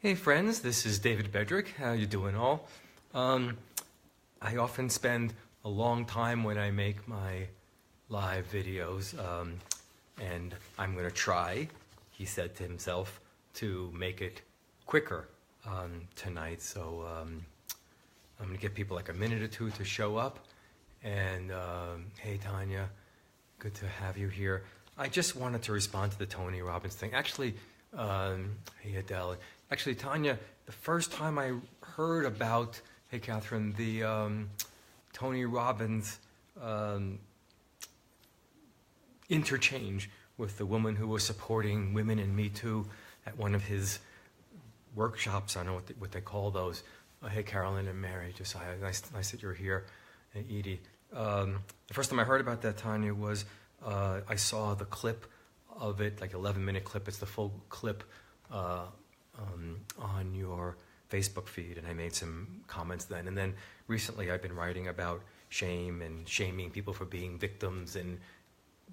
Hey friends, this is David Bedrick. How you doing all? I often spend a long time when I make my live videos, and I'm going to try, he said to himself, to make it quicker tonight. So I'm going to give people like a minute or two to show up. And hey Tanya, good to have you here. I just wanted to respond to the Tony Robbins thing. Actually, hey Adele. Actually, Tanya, the first time I heard about, hey Catherine, the Tony Robbins interchange with the woman who was supporting women in Me Too at one of his workshops, I don't know what they call those. Hey Carolyn and Mary, Josiah, nice that you're here, and Edie. The first time I heard about that, Tanya, was I saw the clip of it, like 11-minute clip. It's the full clip on your Facebook feed, and I made some comments then. And then recently I've been writing about shame and shaming people for being victims and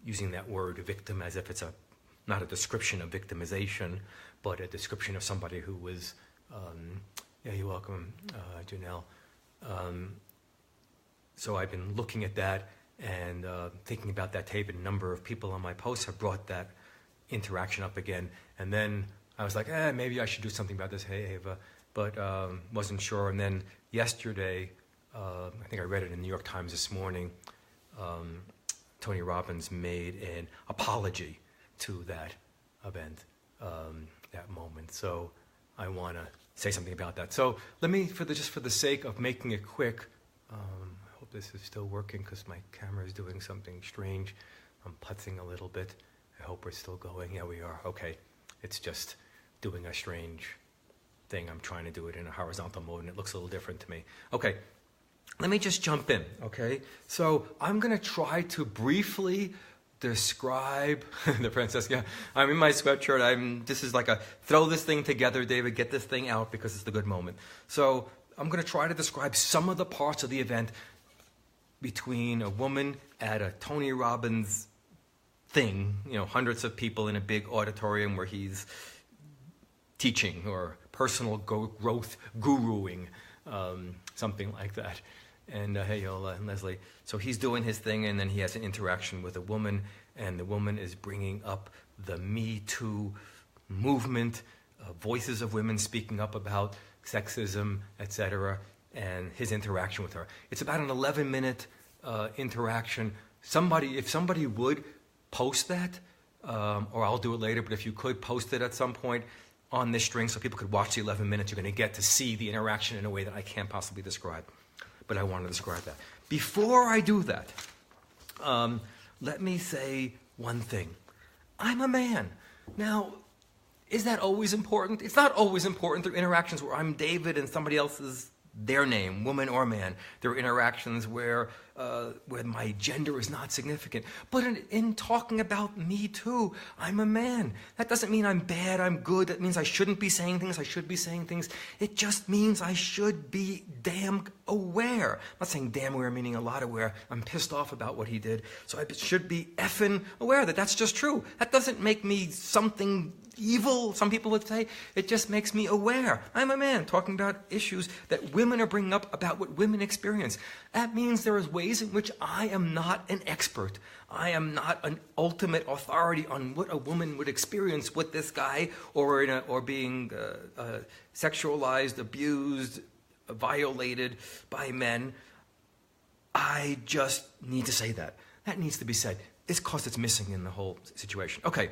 using that word victim as if it's not a description of victimization, but a description of somebody who was, yeah, you're welcome, Janelle. So I've been looking at that and thinking about that tape, and a number of people on my posts have brought that interaction up again. And then I was like, maybe I should do something about this, hey Ava, but wasn't sure. And then yesterday, I think I read it in the New York Times this morning, Tony Robbins made an apology to that event, that moment. So I want to say something about that. So let me, just for the sake of making it quick, I hope this is still working because my camera is doing something strange. I'm putzing a little bit. I hope we're still going. Yeah, we are. Okay. It's just doing a strange thing. I'm trying to do it in a horizontal mode, and it looks a little different to me. Okay, let me just jump in, okay? So I'm going to try to briefly describe the princess. Yeah, I'm in my sweatshirt. This is like a throw this thing together, David, get this thing out because it's the good moment. So I'm going to try to describe some of the parts of the event between a woman at a Tony Robbins thing, hundreds of people in a big auditorium where he's teaching or personal growth guruing, something like that. And hey, Yola and Leslie. So he's doing his thing, and then he has an interaction with a woman, and the woman is bringing up the Me Too movement, voices of women speaking up about sexism, etc., and his interaction with her. It's about an 11-minute interaction. If somebody would post that, or I'll do it later, but if you could post it at some point on this string so people could watch the 11 minutes, you're going to get to see the interaction in a way that I can't possibly describe. But I want to describe that. Before I do that, let me say one thing. I'm a man. Now, is that always important? It's not always important. There are interactions where I'm David and somebody else is their name, woman or man. There are interactions where my gender is not significant. But in talking about Me Too, I'm a man. That doesn't mean I'm bad, I'm good. That means I shouldn't be saying things, I should be saying things. It just means I should be damn aware. I'm not saying damn aware meaning a lot aware. I'm pissed off about what he did. So I should be effing aware that that's just true. That doesn't make me something evil, some people would say. It just makes me aware. I'm a man talking about issues that women are bringing up about what women experience. That means there is ways in which I am not an expert. I am not an ultimate authority on what a woman would experience with this guy or being sexualized, abused, violated by men. I just need to say that. That needs to be said. It's because it's missing in the whole situation. Okay.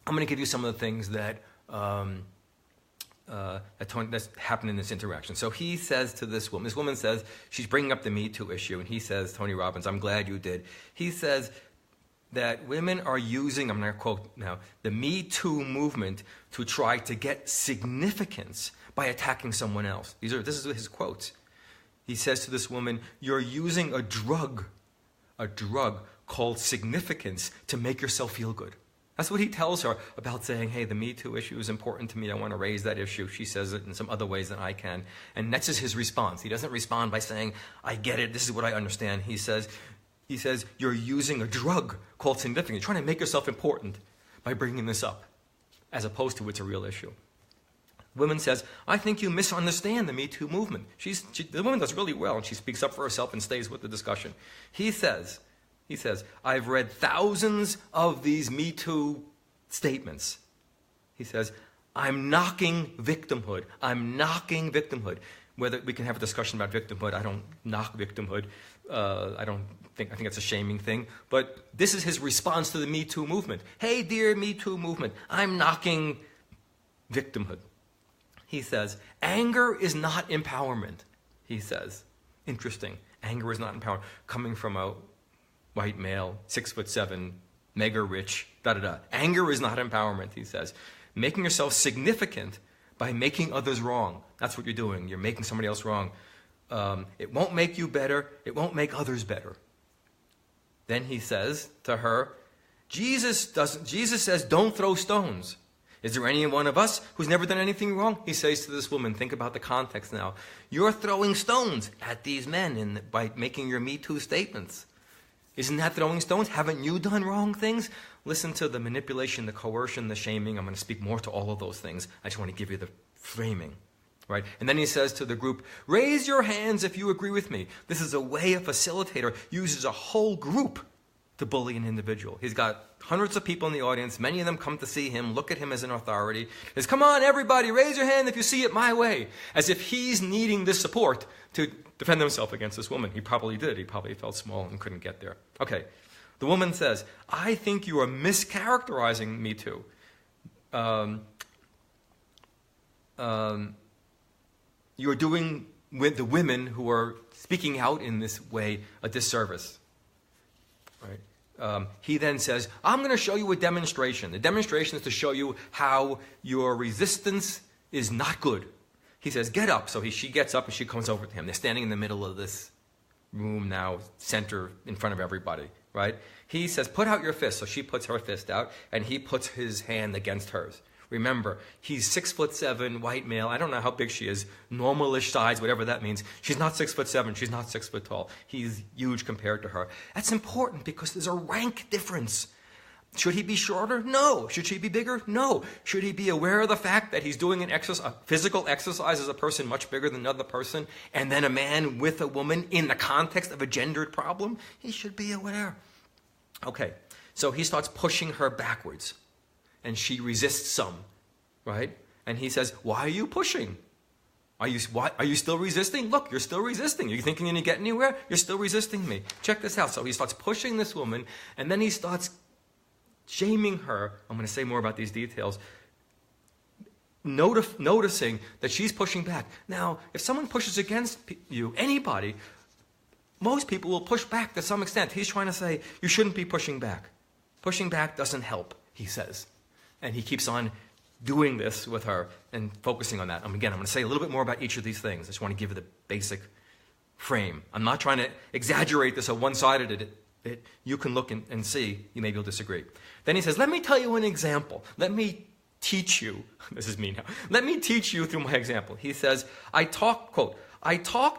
I'm going to give you some of the things that that's happened in this interaction. So he says to this woman says, she's bringing up the Me Too issue, and he says, Tony Robbins, I'm glad you did. He says that women are using, I'm going to quote now, the Me Too movement to try to get significance by attacking someone else. This is his quotes. He says to this woman, you're using a drug called significance to make yourself feel good. That's what he tells her about saying, hey, the Me Too issue is important to me. I want to raise that issue. She says it in some other ways than I can. And that's just his response. He doesn't respond by saying, I get it. This is what I understand. He says, you're using a drug called significance. You're trying to make yourself important by bringing this up, as opposed to it's a real issue. Woman says, I think you misunderstand the Me Too movement. The woman does really well, and she speaks up for herself and stays with the discussion. He says, I've read thousands of these Me Too statements. He says, I'm knocking victimhood. I'm knocking victimhood. Whether we can have a discussion about victimhood, I don't knock victimhood. I think it's a shaming thing. But this is his response to the Me Too movement. Hey, dear Me Too movement, I'm knocking victimhood. He says, anger is not empowerment, he says. Interesting. Anger is not empowerment. Coming from a white male, 6'7", mega rich, da-da-da. Anger is not empowerment, he says. Making yourself significant by making others wrong. That's what you're doing. You're making somebody else wrong. It won't make you better. It won't make others better. Then he says to her, Jesus says, don't throw stones. Is there any one of us who's never done anything wrong? He says to this woman, think about the context now. You're throwing stones at these men by making your Me Too statements. Isn't that throwing stones? Haven't you done wrong things? Listen to the manipulation, the coercion, the shaming. I'm going to speak more to all of those things. I just want to give you the framing. Right? And then he says to the group, raise your hands if you agree with me. This is a way a facilitator uses a whole group to bully an individual. He's got hundreds of people in the audience. Many of them come to see him, look at him as an authority. He says, come on, everybody, raise your hand if you see it my way. As if he's needing this support to defend himself against this woman. He probably did. He probably felt small and couldn't get there. Okay. The woman says, I think you are mischaracterizing Me Too. You're doing with the women who are speaking out in this way a disservice. Right? He then says, I'm going to show you a demonstration. The demonstration is to show you how your resistance is not good. He says, get up. So she gets up and she comes over to him. They're standing in the middle of this room now, center in front of everybody. Right? He says, put out your fist. So she puts her fist out and he puts his hand against hers. Remember, he's 6'7", white male. I don't know how big she is, normalish size, whatever that means. She's not 6'7", she's not 6 foot tall. He's huge compared to her. That's important because there's a rank difference. Should he be shorter? No. Should she be bigger? No. Should he be aware of the fact that he's doing a physical exercise as a person much bigger than another person, and then a man with a woman in the context of a gendered problem? He should be aware. Okay, so he starts pushing her backwards. And she resists some, right? And he says, why are you pushing? Are you still resisting? Look, you're still resisting. Are you thinking you're going to get anywhere? You're still resisting me. Check this out. So he starts pushing this woman, and then he starts shaming her. I'm going to say more about these details. Noticing that she's pushing back. Now, if someone pushes against you, anybody, most people will push back to some extent. He's trying to say, you shouldn't be pushing back. Pushing back doesn't help, he says. And he keeps on doing this with her and focusing on that. Again, I'm going to say a little bit more about each of these things. I just want to give you the basic frame. I'm not trying to exaggerate this or one-sided it. You can look and see. Maybe you'll disagree. Then he says, let me tell you an example. Let me teach you. This is me now. Let me teach you through my example. He says, I talk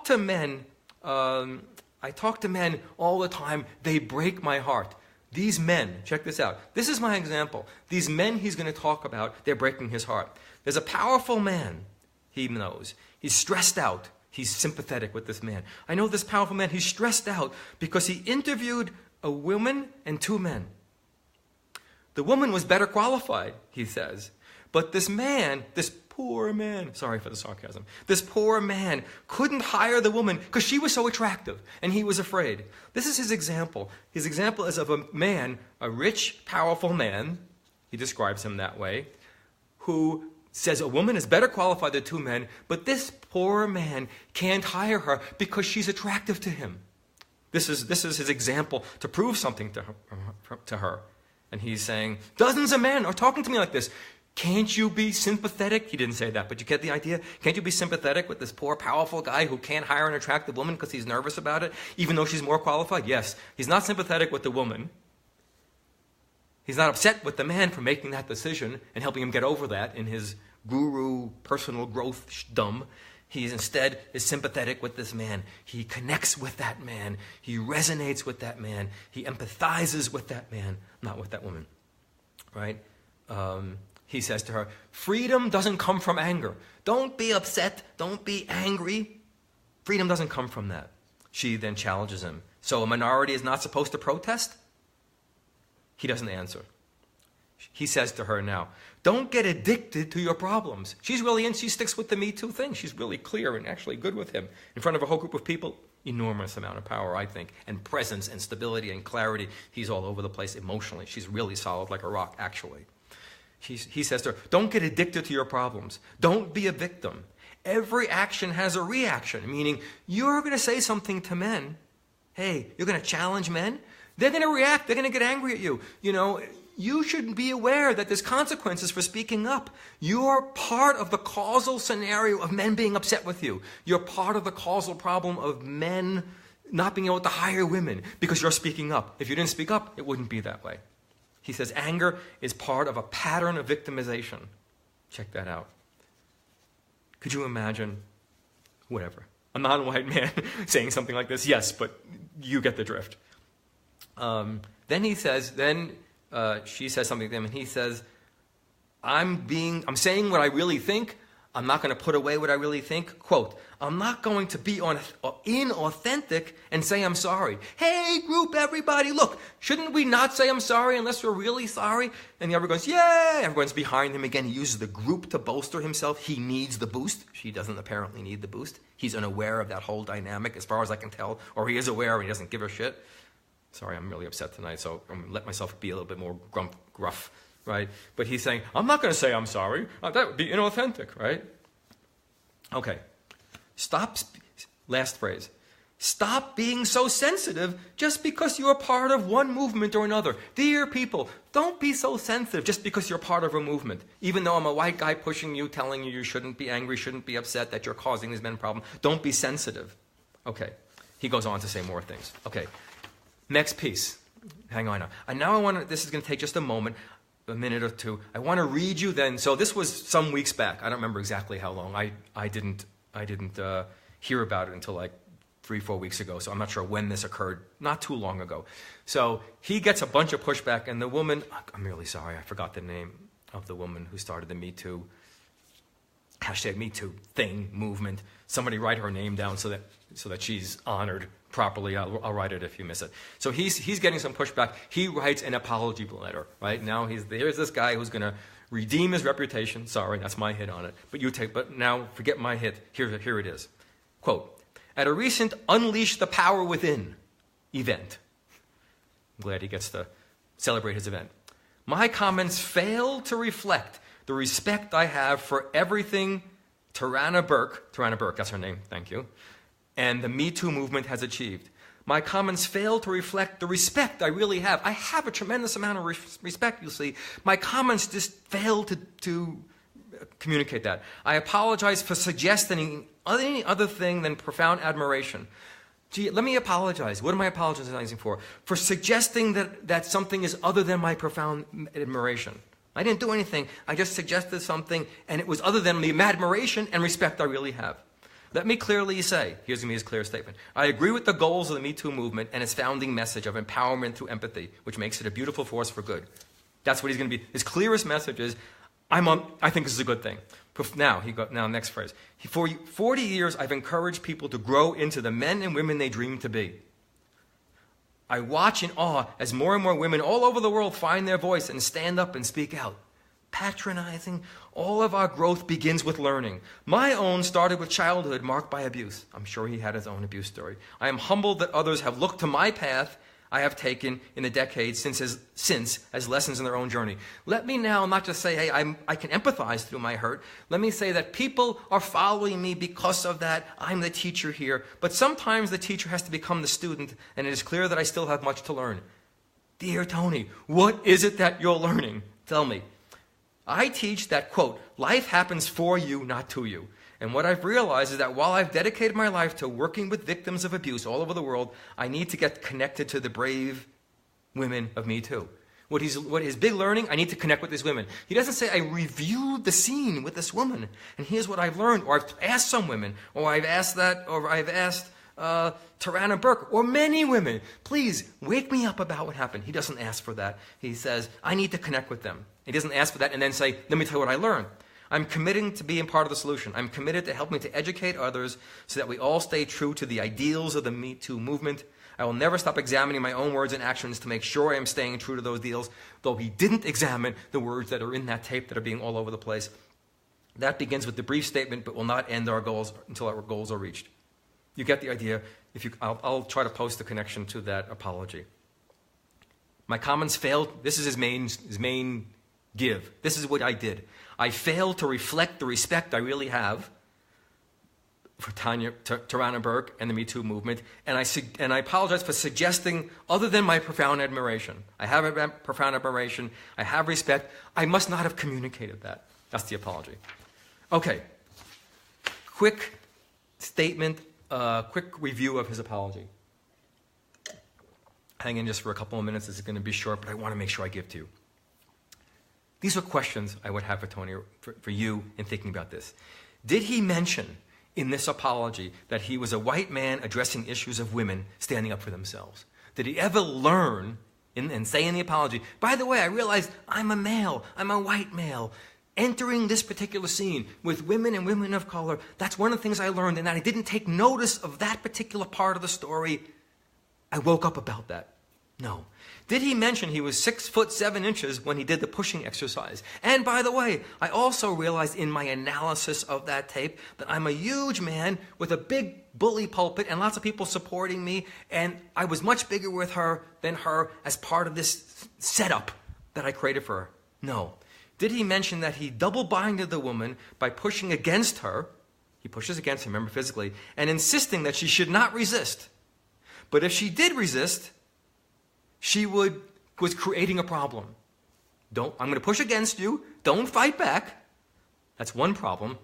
to men all the time. They break my heart. These men, check this out. This is my example. These men he's going to talk about, they're breaking his heart. There's a powerful man he knows. He's stressed out. He's sympathetic with this man. I know this powerful man. He's stressed out because he interviewed a woman and 2 men. The woman was better qualified, he says. But this man, this poor man, sorry for the sarcasm, this poor man couldn't hire the woman because she was so attractive and he was afraid. This is his example. His example is of a man, a rich, powerful man, he describes him that way, who says a woman is better qualified than 2 men, but this poor man can't hire her because she's attractive to him. This is his example to prove something to her. And he's saying, dozens of men are talking to me like this. Can't you be sympathetic? He didn't say that, but you get the idea? Can't you be sympathetic with this poor, powerful guy who can't hire an attractive woman because he's nervous about it, even though she's more qualified? Yes, he's not sympathetic with the woman. He's not upset with the man for making that decision and helping him get over that in his guru personal growth dumb. He instead is sympathetic with this man. He connects with that man. He resonates with that man. He empathizes with that man, not with that woman. Right? he says to her, freedom doesn't come from anger. Don't be upset. Don't be angry. Freedom doesn't come from that. She then challenges him. So a minority is not supposed to protest? He doesn't answer. He says to her now, don't get addicted to your problems. She's really in. She sticks with the Me Too thing. She's really clear and actually good with him. In front of a whole group of people, enormous amount of power, I think, and presence and stability and clarity. He's all over the place emotionally. She's really solid like a rock, actually. He says to her, don't get addicted to your problems. Don't be a victim. Every action has a reaction, meaning you're going to say something to men. Hey, you're going to challenge men. They're going to react. They're going to get angry at you. You know, you should be aware that there's consequences for speaking up. You're part of the causal scenario of men being upset with you. You're part of the causal problem of men not being able to hire women because you're speaking up. If you didn't speak up, it wouldn't be that way. He says anger is part of a pattern of victimization. Check that out. Could you imagine, whatever, a non-white man saying something like this? Yes, but you get the drift. Then she says something to him, and he says, I'm saying what I really think. I'm not going to put away what I really think. Quote, I'm not going to be inauthentic and say I'm sorry. Hey, group, everybody, look, shouldn't we not say I'm sorry unless we're really sorry? And the other goes, yeah. Everyone's behind him again. He uses the group to bolster himself. He needs the boost. She doesn't apparently need the boost. He's unaware of that whole dynamic as far as I can tell, or he is aware and he doesn't give a shit. Sorry, I'm really upset tonight, so I'm going to let myself be a little bit more gruff, right? But he's saying, I'm not going to say I'm sorry. That would be inauthentic, right? Okay. Last phrase. Stop being so sensitive just because you're part of one movement or another. Dear people, don't be so sensitive just because you're part of a movement. Even though I'm a white guy pushing you, telling you shouldn't be angry, shouldn't be upset, that you're causing these men problems. Don't be sensitive. Okay. He goes on to say more things. Okay. Next piece. Hang on now. This is going to take just a minute or two. I want to read you then. So this was some weeks back. I don't remember exactly how long. I didn't hear about it until like 3-4 weeks ago. So I'm not sure when this occurred. Not too long ago. So he gets a bunch of pushback, and the woman, I'm really sorry, I forgot the name of the woman who started the Me Too, #MeToo thing, movement. Somebody write her name down so that she's honored properly. I'll write it if you miss it. So he's getting some pushback. He writes an apology letter, right? Now here's this guy who's going to redeem his reputation. Sorry, that's my hit on it. But now forget my hit. Here it is. Quote, at a recent Unleash the Power Within event. I'm glad he gets to celebrate his event. My comments fail to reflect the respect I have for everything Tarana Burke, that's her name, thank you, and the Me Too movement has achieved. My comments fail to reflect the respect I really have. I have a tremendous amount of respect, you'll see. My comments just fail to communicate that. I apologize for suggesting any other thing than profound admiration. Gee, let me apologize. What am I apologizing for? For suggesting that something is other than my profound admiration. I didn't do anything. I just suggested something, and it was other than the admiration and respect I really have. Let me clearly say, here's his clear statement, I agree with the goals of the Me Too movement and its founding message of empowerment through empathy, which makes it a beautiful force for good. That's what he's going to be. His clearest message is, I think this is a good thing. Now, next phrase. For 40 years, I've encouraged people to grow into the men and women they dream to be. I watch in awe as more and more women all over the world find their voice and stand up and speak out. Patronizing, all of our growth begins with learning. My own started with childhood marked by abuse. I'm sure he had his own abuse story. I am humbled that others have looked to my path I have taken in the decades since as lessons in their own journey. Let me now not just say, hey, I can empathize through my hurt. Let me say that people are following me because of that. I'm the teacher here. But sometimes the teacher has to become the student, and it is clear that I still have much to learn. Dear Tony, what is it that you're learning? Tell me. I teach that, quote, life happens for you, not to you. And what I've realized is that while I've dedicated my life to working with victims of abuse all over the world, I need to get connected to the brave women of Me Too. What his big learning, I need to connect with these women. He doesn't say, I reviewed the scene with this woman, and here's what I've learned, or I've asked some women, or I've asked Tarana Burke, or many women, please wake me up about what happened. He doesn't ask for that. He says, I need to connect with them. He doesn't ask for that and then say, let me tell you what I learned. I'm committing to being part of the solution. I'm committed to helping to educate others so that we all stay true to the ideals of the Me Too movement. I will never stop examining my own words and actions to make sure I am staying true to those deals, though he didn't examine the words that are in that tape that are being all over the place. That begins with the brief statement, but will not end our goals until our goals are reached. You get the idea. I'll try to post the connection to that apology. My comments failed. This is his main give. This is what I did. I failed to reflect the respect I really have for Tarana Burke and the Me Too movement, and I apologize for suggesting other than my profound admiration. I have a profound admiration. I have respect. I must not have communicated that. That's the apology. Okay. Quick statement, quick review of his apology. Hang in just for a couple of minutes. This is going to be short, but I want to make sure I give to you. These are questions I would have for Tony, for you in thinking about this. Did he mention in this apology that he was a white man addressing issues of women standing up for themselves? Did he ever learn and say in the apology, by the way, I realized I'm a male, I'm a white male, entering this particular scene with women and women of color, that's one of the things I learned, and that I didn't take notice of that particular part of the story. I woke up about that. No. Did he mention he was 6'7" when he did the pushing exercise? And by the way, I also realized in my analysis of that tape that I'm a huge man with a big bully pulpit and lots of people supporting me, and I was much bigger with her than her as part of this setup that I created for her. No. Did he mention that he double-binded the woman by pushing against her? He pushes against her, remember, physically, and insisting that she should not resist. But if she did resist, she was creating a problem. I'm going to push against you. Don't fight back. That's one problem.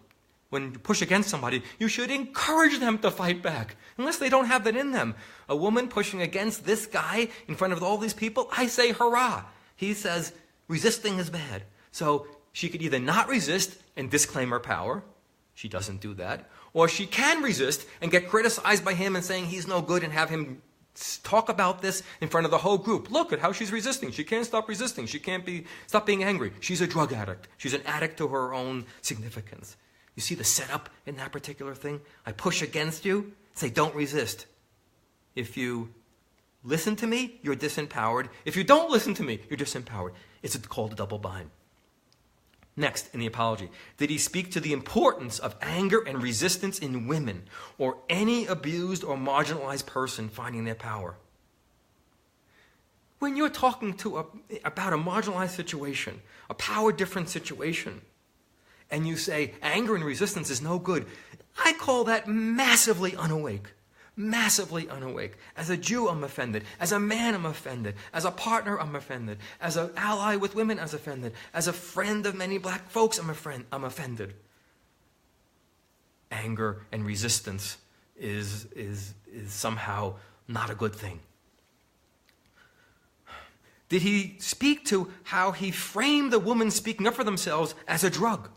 When you push against somebody, you should encourage them to fight back, unless they don't have that in them. A woman pushing against this guy in front of all these people, I say hurrah. He says resisting is bad. So she could either not resist and disclaim her power. She doesn't do that. Or she can resist and get criticized by him and saying he's no good and have him talk about this in front of the whole group. Look at how she's resisting. She can't stop resisting. She can't stop being angry. She's a drug addict. She's an addict to her own significance. You see the setup in that particular thing? I push against you, say don't resist. If you listen to me, you're disempowered. If you don't listen to me, you're disempowered. It's called a double bind. Next, in the apology, did he speak to the importance of anger and resistance in women or any abused or marginalized person finding their power? When you're talking about a marginalized situation, a power-different situation, and you say anger and resistance is no good, I call that massively unawake. Massively unawake. As a Jew, I'm offended. As a man, I'm offended. As a partner, I'm offended. As an ally with women, I'm offended. As a friend of many black folks, I'm offended. Anger and resistance is somehow not a good thing. Did he speak to how he framed the woman speaking up for themselves as a drug?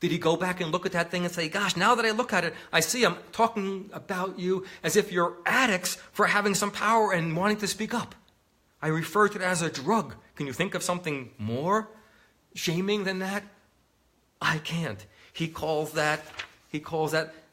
Did he go back and look at that thing and say, gosh, now that I look at it, I see I'm talking about you as if you're addicts for having some power and wanting to speak up. I refer to it as a drug. Can you think of something more shaming than that? I can't. He calls that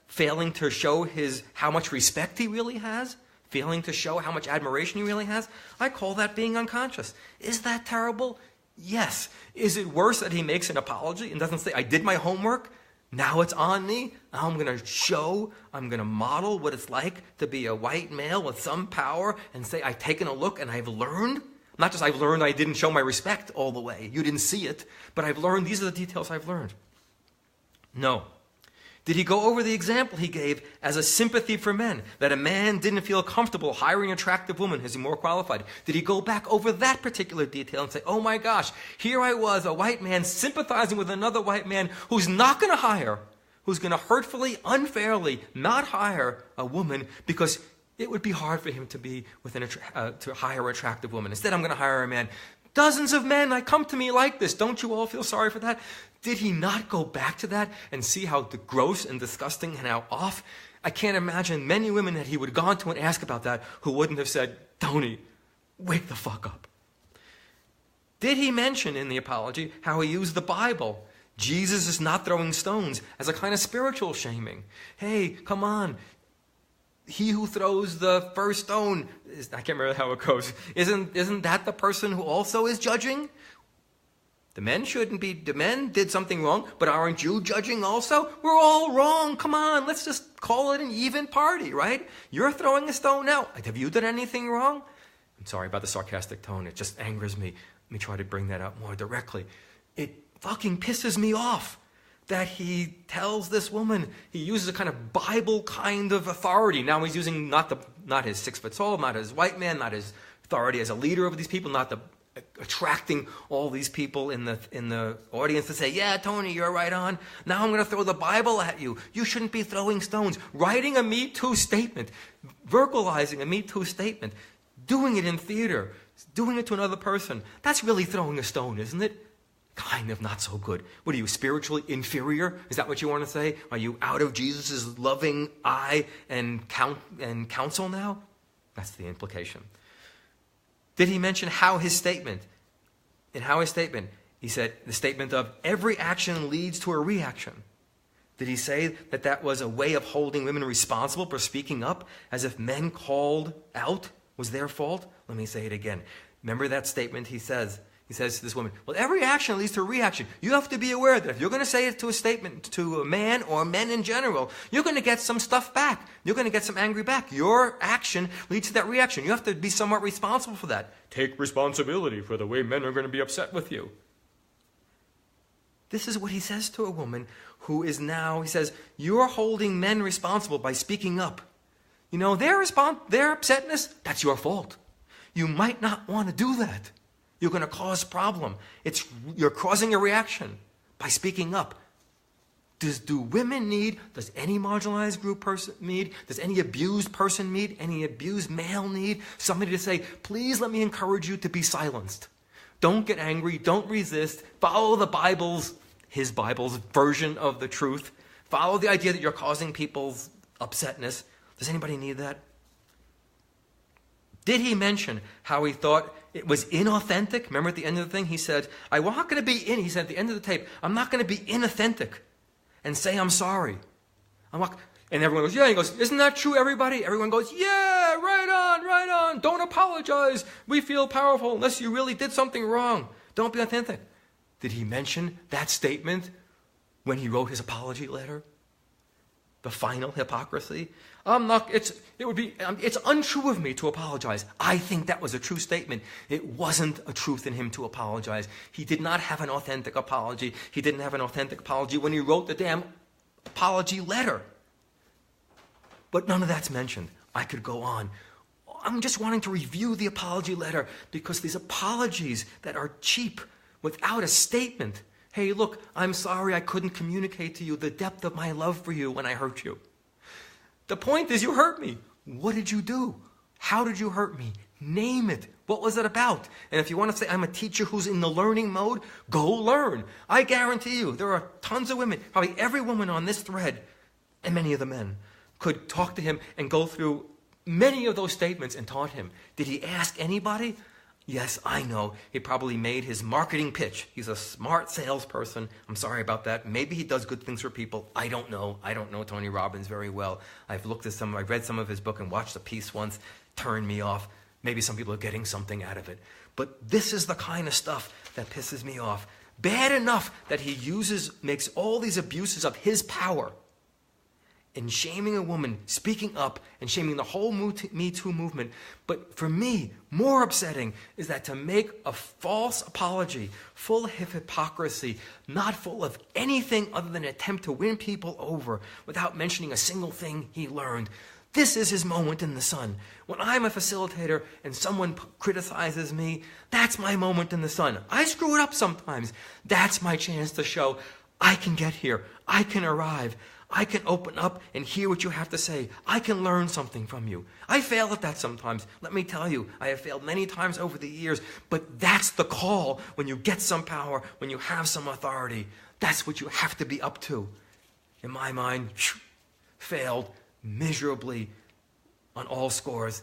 failing to show how much respect he really has, failing to show how much admiration he really has. I call that being unconscious. Is that terrible? Yes. Is it worse that he makes an apology and doesn't say, I did my homework, now it's on me, I'm going to model what it's like to be a white male with some power and say, I've taken a look and I've learned? Not just I've learned I didn't show my respect all the way. You didn't see it, but I've learned, these are the details I've learned. No. Did he go over the example he gave as a sympathy for men, that a man didn't feel comfortable hiring an attractive woman? Is he more qualified? Did he go back over that particular detail and say, oh my gosh, here I was, a white man sympathizing with another white man who's not going to hire, who's going to hurtfully, unfairly not hire a woman because it would be hard for him to hire an attractive woman. Instead, I'm going to hire a man. Dozens of men come to me like this. Don't you all feel sorry for that? Did he not go back to that and see how gross and disgusting and how off? I can't imagine many women that he would have gone to and asked about that who wouldn't have said, Tony, wake the fuck up. Did he mention in the apology how he used the Bible? Jesus is not throwing stones as a kind of spiritual shaming. Hey, come on. He who throws the first stone, I can't remember how it goes, isn't that the person who also is judging? The men shouldn't be, the men did something wrong, but aren't you judging also? We're all wrong. Come on, let's just call it an even party, right? You're throwing a stone now. Have you done anything wrong? I'm sorry about the sarcastic tone. It just angers me. Let me try to bring that out more directly. It fucking pisses me off that he tells this woman, he uses a kind of Bible kind of authority. Now he's using not his 6 foot tall, not his white man, not his authority as a leader of these people, not the attracting all these people in the audience to say, yeah, Tony, you're right on. Now I'm going to throw the Bible at you. You shouldn't be throwing stones. Writing a Me Too statement, verbalizing a Me Too statement, doing it in theater, doing it to another person, that's really throwing a stone, isn't it? Kind of not so good. What are you, spiritually inferior? Is that what you want to say? Are you out of Jesus' loving eye and counsel now? That's the implication. Did he mention how his statement, he said the statement of every action leads to a reaction. Did he say that that was a way of holding women responsible for speaking up as if men called out was their fault? Let me say it again. Remember that statement he says to this woman, well, every action leads to a reaction. You have to be aware that if you're going to say it to a statement to a man or men in general, you're going to get some stuff back. You're going to get some angry back. Your action leads to that reaction. You have to be somewhat responsible for that. Take responsibility for the way men are going to be upset with you. This is what he says to a woman who is now, he says, you're holding men responsible by speaking up. You know, their upsetness, that's your fault. You might not want to do that. You're going to cause problem. You're causing a reaction by speaking up. Do women need, does any marginalized group person need, does any abused person need, any abused male need somebody to say, please let me encourage you to be silenced. Don't get angry. Don't resist. Follow his Bible's version of the truth. Follow the idea that you're causing people's upsetness. Does anybody need that? Did he mention how he thought it was inauthentic? Remember at the end of the thing, he said, I'm not going to be he said at the end of the tape, I'm not going to be inauthentic and say I'm sorry. And everyone goes, yeah. He goes, isn't that true, everybody? Everyone goes, yeah, right on. Don't apologize. We feel powerful unless you really did something wrong. Don't be authentic. Did he mention that statement when he wrote his apology letter? The final hypocrisy? It's untrue of me to apologize. I think that was a true statement. It wasn't a truth in him to apologize. He did not have an authentic apology. He didn't have an authentic apology when he wrote the damn apology letter. But none of that's mentioned. I could go on. I'm just wanting to review the apology letter because these apologies that are cheap without a statement. Hey, look, I'm sorry I couldn't communicate to you the depth of my love for you when I hurt you. The point is you hurt me. What did you do? How did you hurt me? Name it. What was it about? And if you want to say I'm a teacher who's in the learning mode, go learn. I guarantee you there are tons of women, probably every woman on this thread, and many of the men, could talk to him and go through many of those statements and taught him. Did he ask anybody? Yes, I know. He probably made his marketing pitch. He's a smart salesperson. I'm sorry about that. Maybe he does good things for people. I don't know. I don't know Tony Robbins very well. I've read some of his book and watched a piece once. Turned me off. Maybe some people are getting something out of it. But this is the kind of stuff that pisses me off. Bad enough that he makes all these abuses of his power in shaming a woman, speaking up, and shaming the whole Me Too movement. But for me, more upsetting is that to make a false apology, full of hypocrisy, not full of anything other than an attempt to win people over without mentioning a single thing he learned. This is his moment in the sun. When I'm a facilitator and someone criticizes me, that's my moment in the sun. I screw it up sometimes. That's my chance to show I can get here. I can arrive. I can open up and hear what you have to say. I can learn something from you. I fail at that sometimes. Let me tell you, I have failed many times over the years, but that's the call when you get some power, when you have some authority. That's what you have to be up to. In my mind, failed miserably on all scores.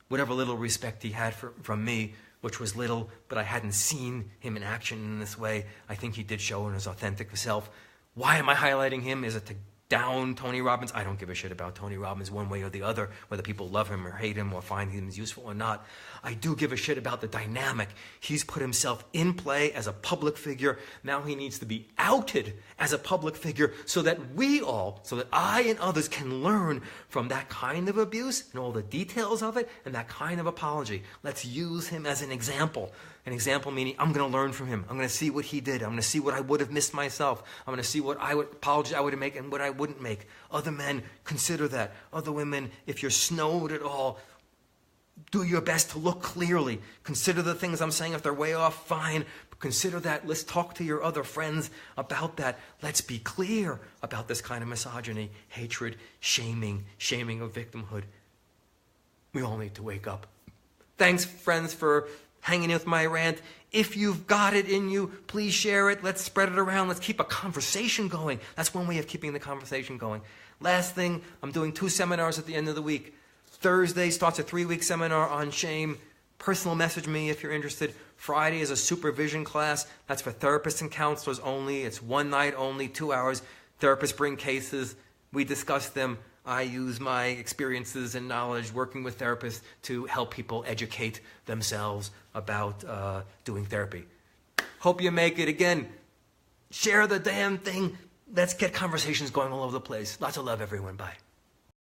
Whatever little respect he had from me which was little, but I hadn't seen him in action in this way. I think he did show in his authentic self. Why am I highlighting him? Is it to down Tony Robbins? I don't give a shit about Tony Robbins one way or the other, whether people love him or hate him or find him as useful or not. I do give a shit about the dynamic. He's put himself in play as a public figure. Now he needs to be outed as a public figure so that I and others can learn from that kind of abuse and all the details of it and that kind of apology. Let's use him as an example. An example meaning I'm going to learn from him. I'm going to see what he did. I'm going to see what I would have missed myself. I'm going to see what apology I would make and what I wouldn't make. Other men, consider that. Other women, if you're snowed at all, do your best to look clearly. Consider the things I'm saying. If they're way off, fine. But consider that. Let's talk to your other friends about that. Let's be clear about this kind of misogyny, hatred, shaming of victimhood. We all need to wake up. Thanks, friends, for hanging in with my rant. If you've got it in you, please share it. Let's spread it around. Let's keep a conversation going. That's one way of keeping the conversation going. Last thing, I'm doing 2 seminars at the end of the week. Thursday starts a 3-week seminar on shame. Personal message me if you're interested. Friday is a supervision class. That's for therapists and counselors only. It's 1 night only, 2 hours. Therapists bring cases. We discuss them. I use my experiences and knowledge working with therapists to help people educate themselves about doing therapy. Hope you make it. Again, share the damn thing. Let's get conversations going all over the place. Lots of love, everyone. Bye.